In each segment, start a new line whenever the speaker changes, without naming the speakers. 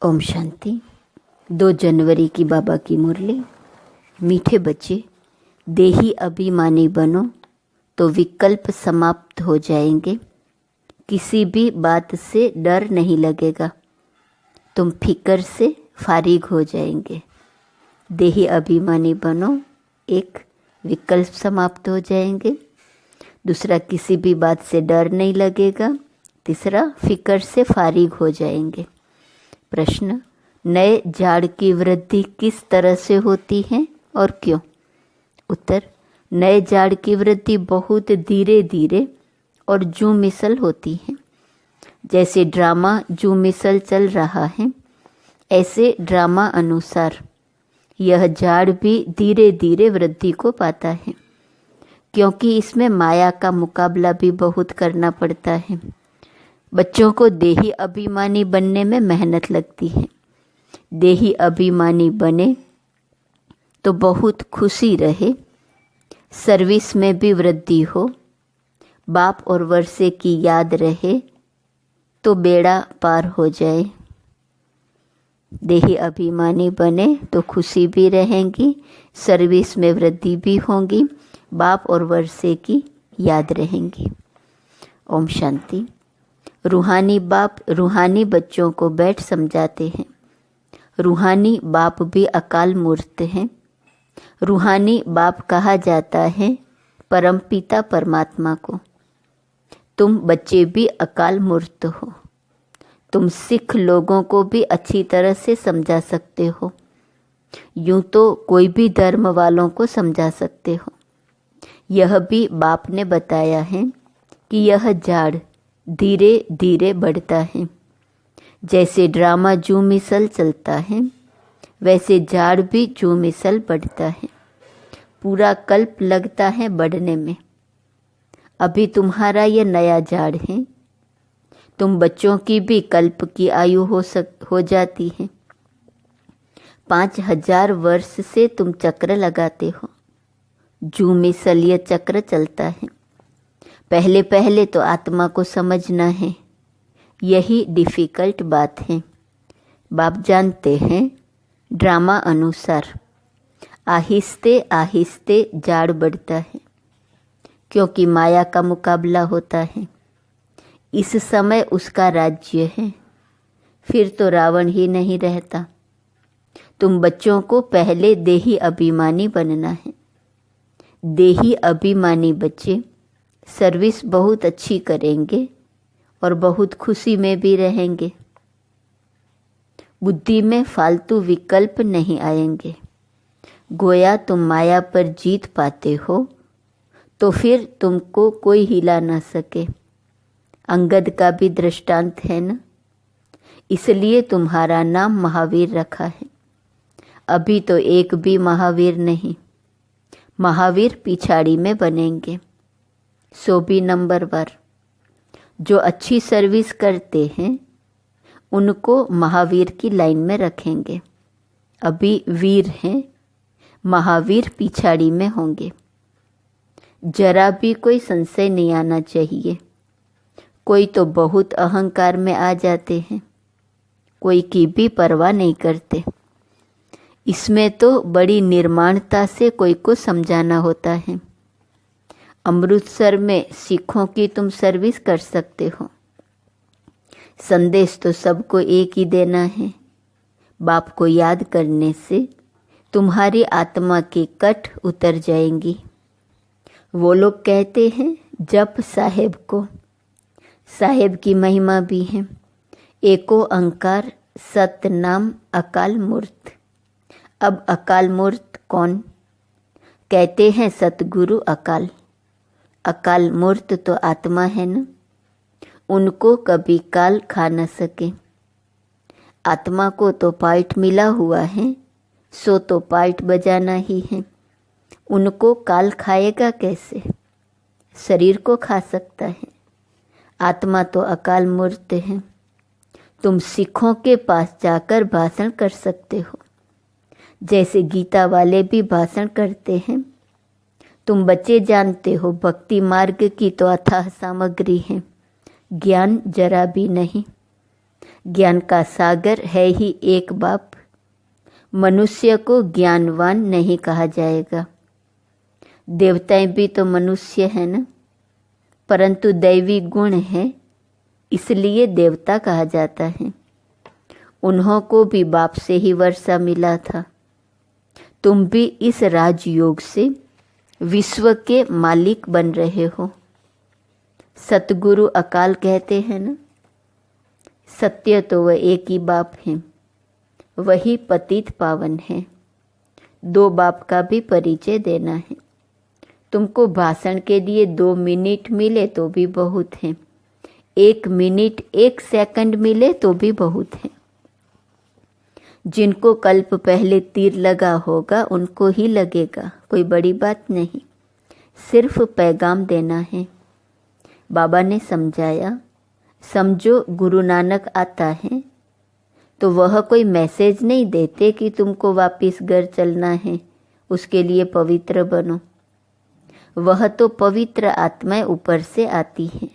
ओम शांति। 2 जनवरी की बाबा की मुरली। मीठे बच्चे, देही अभिमानी बनो तो विकल्प समाप्त हो जाएंगे। किसी भी बात से डर नहीं लगेगा। तुम फिक्र से फारिग हो जाएंगे। देही अभिमानी बनो, एक, विकल्प समाप्त हो जाएंगे। दूसरा, किसी भी बात से डर नहीं लगेगा। तीसरा, फिक्र से फारिग हो जाएंगे। प्रश्न, नए झाड़ की वृद्धि किस तरह से होती है और क्यों? उत्तर, नए झाड़ की वृद्धि बहुत धीरे धीरे और जू मिसल होती है। जैसे ड्रामा जू मिसल चल रहा है, ऐसे ड्रामा अनुसार यह झाड़ भी धीरे धीरे वृद्धि को पाता है, क्योंकि इसमें माया का मुकाबला भी बहुत करना पड़ता है। बच्चों को देही अभिमानी बनने में मेहनत लगती है। देही अभिमानी बने तो बहुत खुशी रहे, सर्विस में भी वृद्धि हो, बाप और वर्षे की याद रहे तो बेड़ा पार हो जाए। देही अभिमानी बने तो खुशी भी रहेंगी, सर्विस में वृद्धि भी होगी, बाप और वर्षे की याद रहेंगी। ओम शांति। रूहानी बाप रूहानी बच्चों को बैठ समझाते हैं। रूहानी बाप भी अकाल मूर्त हैं। रूहानी बाप कहा जाता है परमपिता परमात्मा को। तुम बच्चे भी अकाल मूर्त हो। तुम सिख लोगों को भी अच्छी तरह से समझा सकते हो। यूं तो कोई भी धर्म वालों को समझा सकते हो। यह भी बाप ने बताया है कि यह झाड़ धीरे धीरे बढ़ता है। जैसे ड्रामा जू मिसल चलता है, वैसे झाड़ भी जू मिसल बढ़ता है। पूरा कल्प लगता है बढ़ने में। अभी तुम्हारा यह नया झाड़ है। तुम बच्चों की भी कल्प की आयु हो जाती है। 5000 वर्ष से तुम चक्र लगाते हो। जू मिसल यह चक्र चलता है। पहले पहले तो आत्मा को समझना है, यही डिफ़िकल्ट बात है। बाप जानते हैं ड्रामा अनुसार आहिस्ते आहिस्ते झाड़ बढ़ता है, क्योंकि माया का मुकाबला होता है। इस समय उसका राज्य है, फिर तो रावण ही नहीं रहता। तुम बच्चों को पहले देही अभिमानी बनना है। देही अभिमानी बच्चे सर्विस बहुत अच्छी करेंगे और बहुत खुशी में भी रहेंगे। बुद्धि में फालतू विकल्प नहीं आएंगे। गोया तुम माया पर जीत पाते हो तो फिर तुमको कोई हिला ना सके। अंगद का भी दृष्टांत है ना, इसलिए तुम्हारा नाम महावीर रखा है। अभी तो एक भी महावीर नहीं, महावीर पिछाड़ी में बनेंगे। सो भी नंबरवार जो अच्छी सर्विस करते हैं उनको महावीर की लाइन में रखेंगे। अभी वीर हैं, महावीर पिछाड़ी में होंगे। जरा भी कोई संशय नहीं आना चाहिए। कोई तो बहुत अहंकार में आ जाते हैं, कोई की भी परवाह नहीं करते। इसमें तो बड़ी निर्माणता से कोई को समझाना होता है। अमृतसर में सिखों की तुम सर्विस कर सकते हो। संदेश तो सबको एक ही देना है। बाप को याद करने से तुम्हारी आत्मा की कट उतर जाएंगी। वो लोग कहते हैं जप साहेब को। साहेब की महिमा भी है। एको अंकार सतनाम अकाल मूर्त। अब अकाल मूर्त कौन? कहते हैं सतगुरु अकाल। अकाल मूर्त तो आत्मा है ना, उनको कभी काल खा न सके। आत्मा को तो पार्ट मिला हुआ है, सो तो पार्ट बजाना ही है। उनको काल खाएगा कैसे? शरीर को खा सकता है। आत्मा तो अकाल मूर्त है। तुम सिखों के पास जाकर भाषण कर सकते हो, जैसे गीता वाले भी भाषण करते हैं। तुम बच्चे जानते हो भक्ति मार्ग की तो अथाह सामग्री है, ज्ञान जरा भी नहीं। ज्ञान का सागर है ही एक बाप। मनुष्य को ज्ञानवान नहीं कहा जाएगा। देवताएं भी तो मनुष्य है ना, परंतु दैवी गुण है इसलिए देवता कहा जाता है। उन्हों को भी बाप से ही वर्षा मिला था। तुम भी इस राजयोग से विश्व के मालिक बन रहे हो। सतगुरु अकाल कहते हैं ना, सत्य तो वह एक ही बाप है, वही पतित पावन है। दो बाप का भी परिचय देना है। तुमको भाषण के लिए 2 मिनट मिले तो भी बहुत है, 1 मिनट 1 सेकंड मिले तो भी बहुत है। जिनको कल्प पहले तीर लगा होगा उनको ही लगेगा, कोई बड़ी बात नहीं, सिर्फ पैगाम देना है। बाबा ने समझाया, समझो गुरु नानक आता है तो वह कोई मैसेज नहीं देते कि तुमको वापस घर चलना है, उसके लिए पवित्र बनो। वह तो पवित्र आत्माएं ऊपर से आती हैं,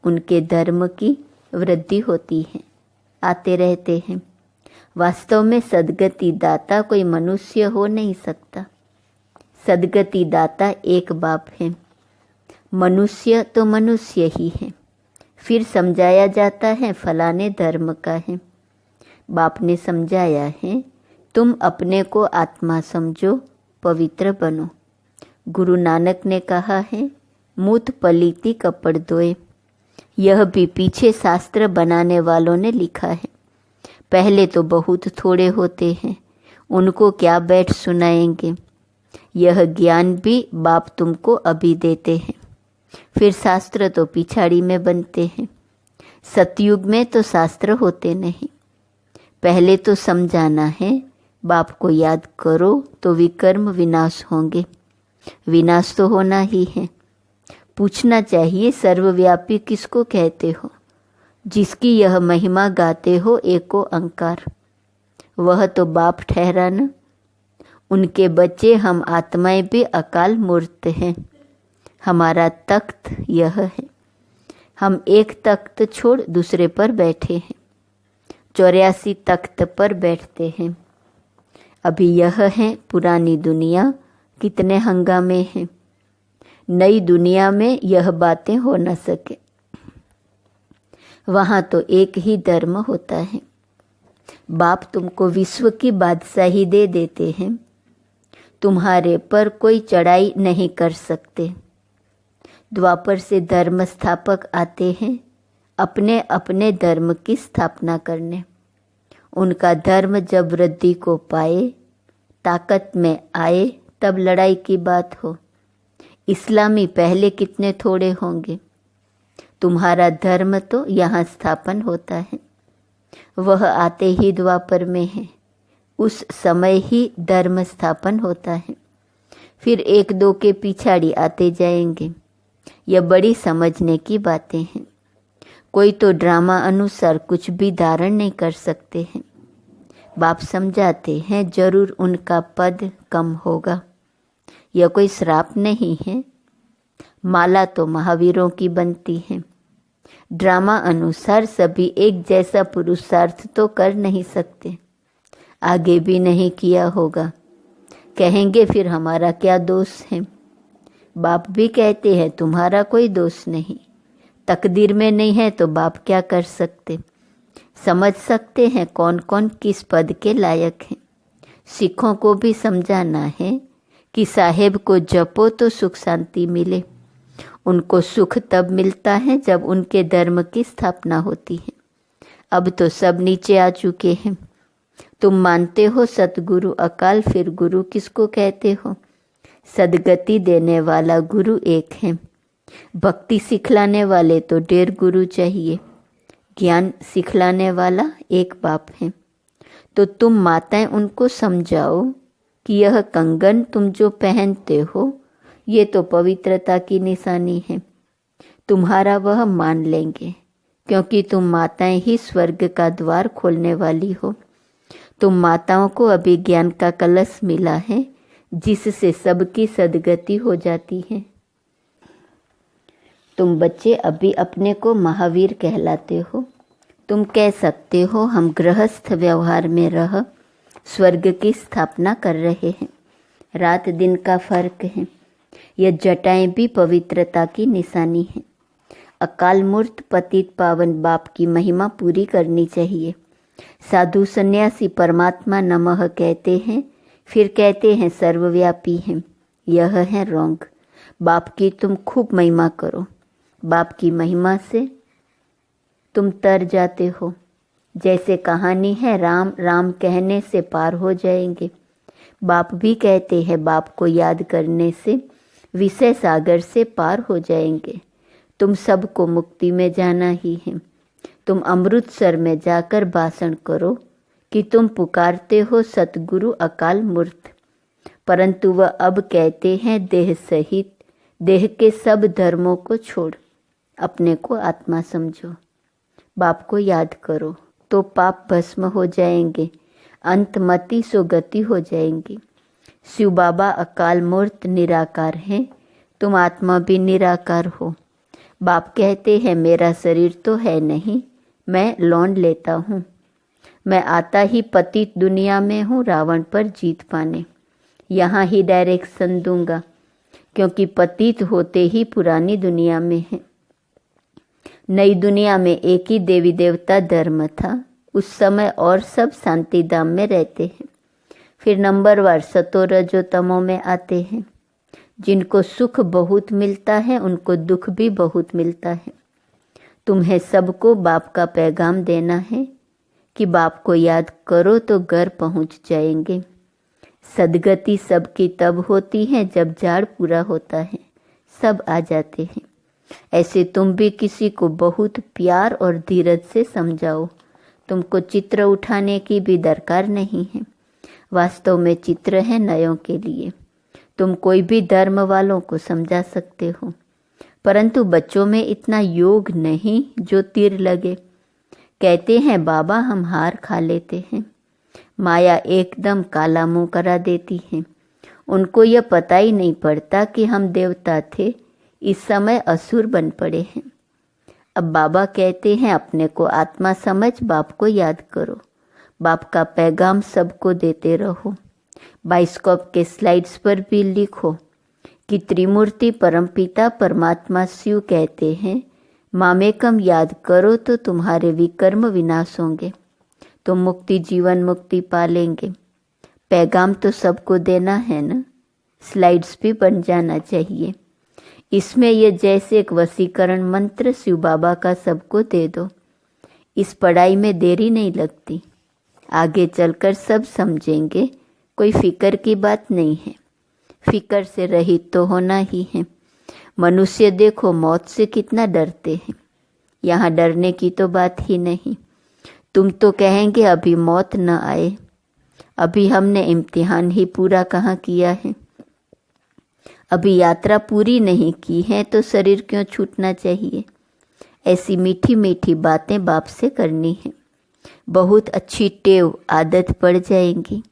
उनके धर्म की वृद्धि होती है, आते रहते हैं। वास्तव में सद्गति दाता कोई मनुष्य हो नहीं सकता। सद्गति दाता एक बाप है, मनुष्य तो मनुष्य ही है। फिर समझाया जाता है फलाने धर्म का है। बाप ने समझाया है, तुम अपने को आत्मा समझो, पवित्र बनो। गुरु नानक ने कहा है, मूत पलीती कपड़ धोए। यह भी पीछे शास्त्र बनाने वालों ने लिखा है। पहले तो बहुत थोड़े होते हैं, उनको क्या बैठ सुनाएंगे। यह ज्ञान भी बाप तुमको अभी देते हैं, फिर शास्त्र तो पिछाड़ी में बनते हैं। सतयुग में तो शास्त्र होते नहीं। पहले तो समझाना है, बाप को याद करो तो विकर्म विनाश होंगे। विनाश तो होना ही है। पूछना चाहिए, सर्वव्यापी किसको कहते हो? जिसकी यह महिमा गाते हो एको अंकार, वह तो बाप ठहरा न। उनके बच्चे हम आत्माएं भी अकाल मूर्त हैं। हमारा तख्त यह है, हम एक तख्त छोड़ दूसरे पर बैठे हैं। 84 तख्त पर बैठते हैं। अभी यह है पुरानी दुनिया, कितने हंगामे हैं। नई दुनिया में यह बातें हो न सके। वहाँ तो एक ही धर्म होता है। बाप तुमको विश्व की बादशाही दे देते हैं, तुम्हारे पर कोई चढ़ाई नहीं कर सकते। द्वापर से धर्म स्थापक आते हैं अपने अपने धर्म की स्थापना करने। उनका धर्म जब वृद्धि को पाए, ताकत में आए, तब लड़ाई की बात हो। इस्लामी पहले कितने थोड़े होंगे। तुम्हारा धर्म तो यहाँ स्थापन होता है, वह आते ही द्वापर में है, उस समय ही धर्म स्थापन होता है। फिर 1-2 के पिछाड़ी आते जाएंगे। यह बड़ी समझने की बातें हैं। कोई तो ड्रामा अनुसार कुछ भी धारण नहीं कर सकते हैं। बाप समझाते हैं, जरूर उनका पद कम होगा। यह कोई श्राप नहीं है। माला तो महावीरों की बनती है। ड्रामा अनुसार सभी एक जैसा पुरुषार्थ तो कर नहीं सकते, आगे भी नहीं किया होगा। कहेंगे फिर हमारा क्या दोष है। बाप भी कहते हैं तुम्हारा कोई दोष नहीं। तकदीर में नहीं है तो बाप क्या कर सकते। समझ सकते हैं कौन कौन किस पद के लायक हैं। सिखों को भी समझाना है कि साहेब को जपो तो सुख शांति मिले। उनको सुख तब मिलता है जब उनके धर्म की स्थापना होती है। अब तो सब नीचे आ चुके हैं। तुम मानते हो सतगुरु अकाल, फिर गुरु किसको कहते हो? सदगति देने वाला गुरु एक है। भक्ति सिखलाने वाले तो 1.5 गुरु चाहिए। ज्ञान सिखलाने वाला एक बाप है। तो तुम माताएं उनको समझाओ कि यह कंगन तुम जो पहनते हो ये तो पवित्रता की निशानी है। तुम्हारा वह मान लेंगे, क्योंकि तुम माताएं ही स्वर्ग का द्वार खोलने वाली हो। तुम माताओं को अभी ज्ञान का कलश मिला है, जिससे सबकी सदगति हो जाती है। तुम बच्चे अभी अपने को महावीर कहलाते हो। तुम कह सकते हो हम गृहस्थ व्यवहार में रह स्वर्ग की स्थापना कर रहे हैं। रात दिन का फर्क है। यह जटाएं भी पवित्रता की निशानी है। अकाल मूर्त पतित पावन बाप की महिमा पूरी करनी चाहिए। साधु सन्यासी परमात्मा नमः कहते हैं, फिर कहते हैं सर्वव्यापी हैं। यह है रॉन्ग। बाप की तुम खूब महिमा करो। बाप की महिमा से तुम तर जाते हो। जैसे कहानी है, राम राम कहने से पार हो जाएंगे। बाप भी कहते हैं बाप को याद करने से विषय सागर से पार हो जाएंगे। तुम सबको मुक्ति में जाना ही है। तुम अमृतसर में जाकर भाषण करो कि तुम पुकारते हो सतगुरु अकाल मूर्त, परंतु वह अब कहते हैं देह सहित देह के सब धर्मों को छोड़ अपने को आत्मा समझो। बाप को याद करो तो पाप भस्म हो जाएंगे, अंतमति सो गति हो जाएंगी। शिव बाबा अकाल मूर्त निराकार हैं, तुम आत्मा भी निराकार हो। बाप कहते हैं मेरा शरीर तो है नहीं, मैं लौंड लेता हूँ। मैं आता ही पतित दुनिया में हूँ रावण पर जीत पाने। यहाँ ही डायरेक्शन दूंगा, क्योंकि पतित होते ही पुरानी दुनिया में है। नई दुनिया में एक ही देवी देवता धर्म था उस समय, और सब शांति धाम में रहते हैं। फिर नंबरवार सतो रजो तमो में आते हैं। जिनको सुख बहुत मिलता है उनको दुख भी बहुत मिलता है। तुम्हें सबको बाप का पैगाम देना है कि बाप को याद करो तो घर पहुंच जाएंगे। सदगति सबकी तब होती है जब झाड़ पूरा होता है, सब आ जाते हैं। ऐसे तुम भी किसी को बहुत प्यार और धीरज से समझाओ। तुमको चित्र उठाने की भी दरकार नहीं है। वास्तव में चित्र है नयों के लिए। तुम कोई भी धर्म वालों को समझा सकते हो, परंतु बच्चों में इतना योग नहीं जो तीर लगे। कहते हैं बाबा हम हार खा लेते हैं। माया एकदम काला मुंह करा देती है। उनको यह पता ही नहीं पड़ता कि हम देवता थे, इस समय असुर बन पड़े हैं। अब बाबा कहते हैं अपने को आत्मा समझ बाप को याद करो। बाप का पैगाम सबको देते रहो। बाइस्कोप के स्लाइड्स पर भी लिखो कि त्रिमूर्ति परमपिता परमात्मा शिव कहते हैं मामेकम याद करो तो तुम्हारे विकर्म विनाश होंगे, तुम मुक्ति जीवन मुक्ति पालेंगे। पैगाम तो सबको देना है ना, स्लाइड्स भी बन जाना चाहिए। इसमें ये जैसे एक वशीकरण मंत्र शिव बाबा का सबको दे दो। इस पढ़ाई में देरी नहीं लगती, आगे चलकर सब समझेंगे। कोई फिक्र की बात नहीं है, फिक्र से रहित तो होना ही है। मनुष्य देखो मौत से कितना डरते हैं, यहाँ डरने की तो बात ही नहीं। तुम तो कहेंगे अभी मौत न आए, अभी हमने इम्तिहान ही पूरा कहाँ किया है, अभी यात्रा पूरी नहीं की है तो शरीर क्यों छूटना चाहिए। ऐसी मीठी मीठी बातें बाप से करनी है। बहुत अच्छी टेव आदत पड़ जाएंगी।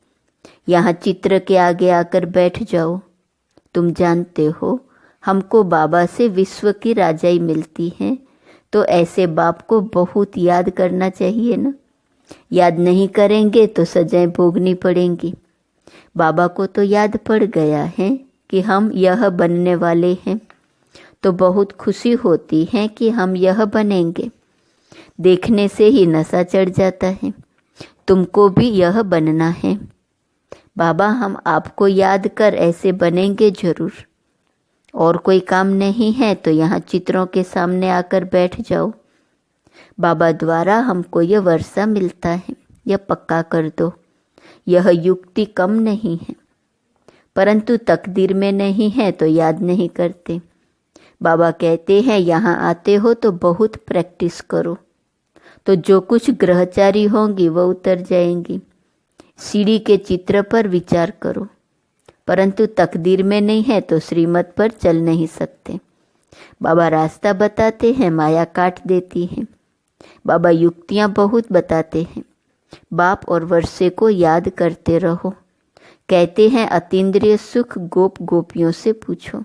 यहाँ चित्र के आगे आकर बैठ जाओ। तुम जानते हो हमको बाबा से विश्व की राजाई मिलती है, तो ऐसे बाप को बहुत याद करना चाहिए ना। याद नहीं करेंगे तो सजाएं भोगनी पड़ेंगी। बाबा को तो याद पड़ गया है कि हम यह बनने वाले हैं, तो बहुत खुशी होती है कि हम यह बनेंगे। देखने से ही नशा चढ़ जाता है। तुमको भी यह बनना है। बाबा हम आपको याद कर ऐसे बनेंगे जरूर। और कोई काम नहीं है तो यहाँ चित्रों के सामने आकर बैठ जाओ। बाबा द्वारा हमको यह वर्षा मिलता है, यह पक्का कर दो। यह युक्ति कम नहीं है, परंतु तकदीर में नहीं है तो याद नहीं करते। बाबा कहते हैं यहाँ आते हो तो बहुत प्रैक्टिस करो, तो जो कुछ ग्रहचारी होंगी वो उतर जाएंगी। सीढ़ी के चित्र पर विचार करो, परंतु तकदीर में नहीं है तो श्रीमत पर चल नहीं सकते। बाबा रास्ता बताते हैं, माया काट देती है। बाबा युक्तियाँ बहुत बताते हैं। बाप और वर्षे को याद करते रहो। कहते हैं अतीन्द्रिय सुख गोप गोपियों से पूछो,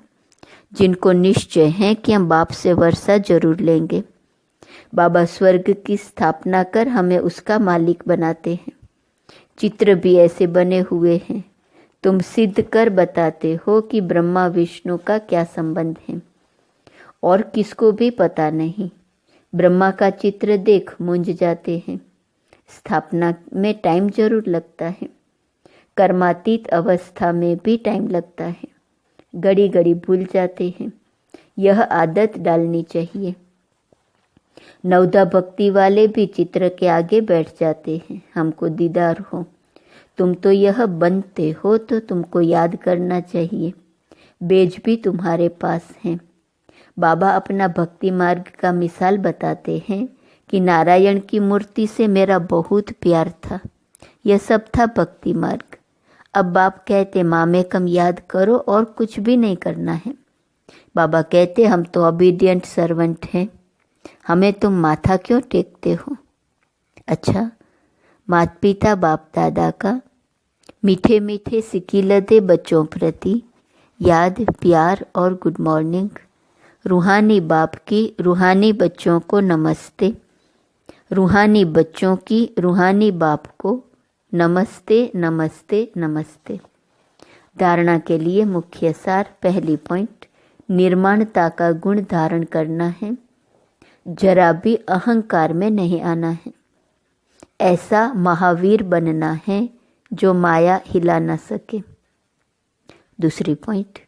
जिनको निश्चय है कि हम बाप से वर्षा जरूर लेंगे। बाबा स्वर्ग की स्थापना कर हमें उसका मालिक बनाते हैं। चित्र भी ऐसे बने हुए हैं। तुम सिद्ध कर बताते हो कि ब्रह्मा विष्णु का क्या संबंध है, और किसको भी पता नहीं। ब्रह्मा का चित्र देख मूंझ जाते हैं। स्थापना में टाइम जरूर लगता है, कर्मातीत अवस्था में भी टाइम लगता है, घड़ी घड़ी भूल जाते हैं। यह आदत डालनी चाहिए। नवदा भक्ति वाले भी चित्र के आगे बैठ जाते हैं। हमको दीदार हो, तुम तो यह बनते हो तो तुमको याद करना चाहिए। बेज भी तुम्हारे पास हैं। बाबा अपना भक्ति मार्ग का मिसाल बताते हैं कि नारायण की मूर्ति से मेरा बहुत प्यार था। यह सब था भक्ति मार्ग। अब बाप कहते मामे कम याद करो और कुछ भी नहीं करना है। बाबा कहते हम तो ओबीडियंट सर्वेंट हैं, हमें तुम माथा क्यों टेकते हो। अच्छा, माता पिता बाप दादा का मीठे मीठे सिकीलते बच्चों प्रति याद, प्यार और गुड मॉर्निंग। रूहानी बाप की रूहानी बच्चों को नमस्ते। रूहानी बच्चों की रूहानी बाप को नमस्ते नमस्ते नमस्ते। धारणा के लिए मुख्य सार। पहली पॉइंट, निर्माणता का गुण धारण करना है, जरा भी अहंकार में नहीं आना है। ऐसा महावीर बनना है जो माया हिला न सके। दूसरी पॉइंट,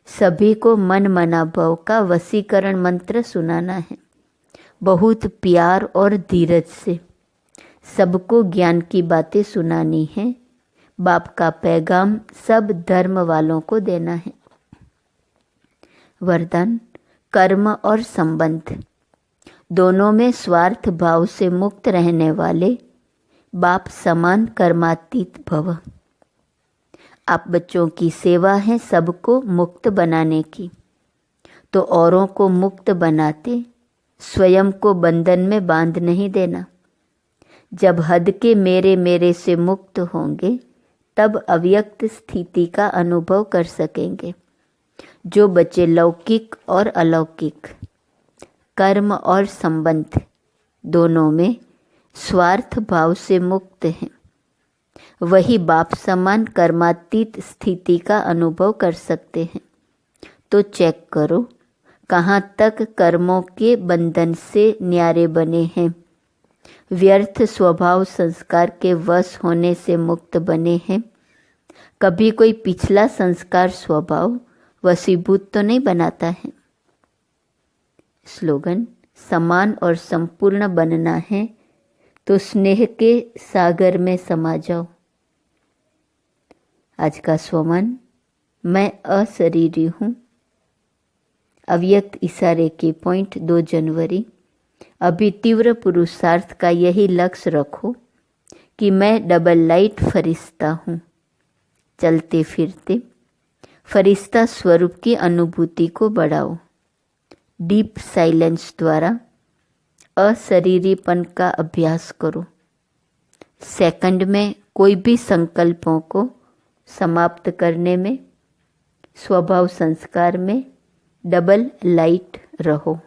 सभी को मन मना भव का वशीकरण मंत्र सुनाना है, बहुत प्यार और धीरज से। सबको ज्ञान की बातें सुनानी है। बाप का पैगाम सब धर्म वालों को देना है। वरदान, कर्म और संबंध दोनों में स्वार्थ भाव से मुक्त रहने वाले बाप समान कर्मातीत भव। आप बच्चों की सेवा है सबको मुक्त बनाने की, तो औरों को मुक्त बनाते स्वयं को बंधन में बांध नहीं देना। जब हद के मेरे मेरे से मुक्त होंगे तब अव्यक्त स्थिति का अनुभव कर सकेंगे। जो बच्चे लौकिक और अलौकिक, कर्म और संबंध दोनों में स्वार्थ भाव से मुक्त हैं, वही बाप समान कर्मातीत स्थिति का अनुभव कर सकते हैं। तो चेक करो कहाँ तक कर्मों के बंधन से न्यारे बने हैं, व्यर्थ स्वभाव संस्कार के वश होने से मुक्त बने हैं। कभी कोई पिछला संस्कार स्वभाव वशीभूत तो नहीं बनाता है। स्लोगन, समान और संपूर्ण बनना है तो स्नेह के सागर में समा जाओ। आज का स्वमान, मैं अशरीरी हूँ। अव्यक्त इशारे के पॉइंट 2 जनवरी। अभी तीव्र पुरुषार्थ का यही लक्ष्य रखो कि मैं डबल लाइट फरिश्ता हूँ। चलते फिरते फरिश्ता स्वरूप की अनुभूति को बढ़ाओ। डीप साइलेंस द्वारा अशरीरीपन का अभ्यास करो। सेकंड में कोई भी संकल्पों को समाप्त करने में, स्वभाव संस्कार में डबल लाइट रहो।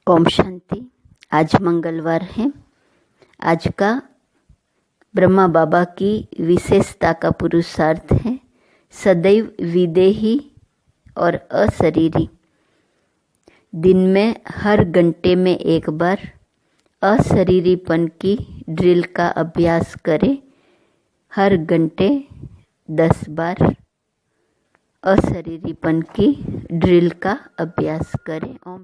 ओम शांति। आज मंगलवार है। आज का ब्रह्मा बाबा की विशेषता का पुरुषार्थ है सदैव विदेही और अशरीरी। दिन में हर घंटे में एक बार अशरीरीपन की ड्रिल का अभ्यास करें। हर घंटे 10 बार अशरीरीपन की ड्रिल का अभ्यास करें। ओम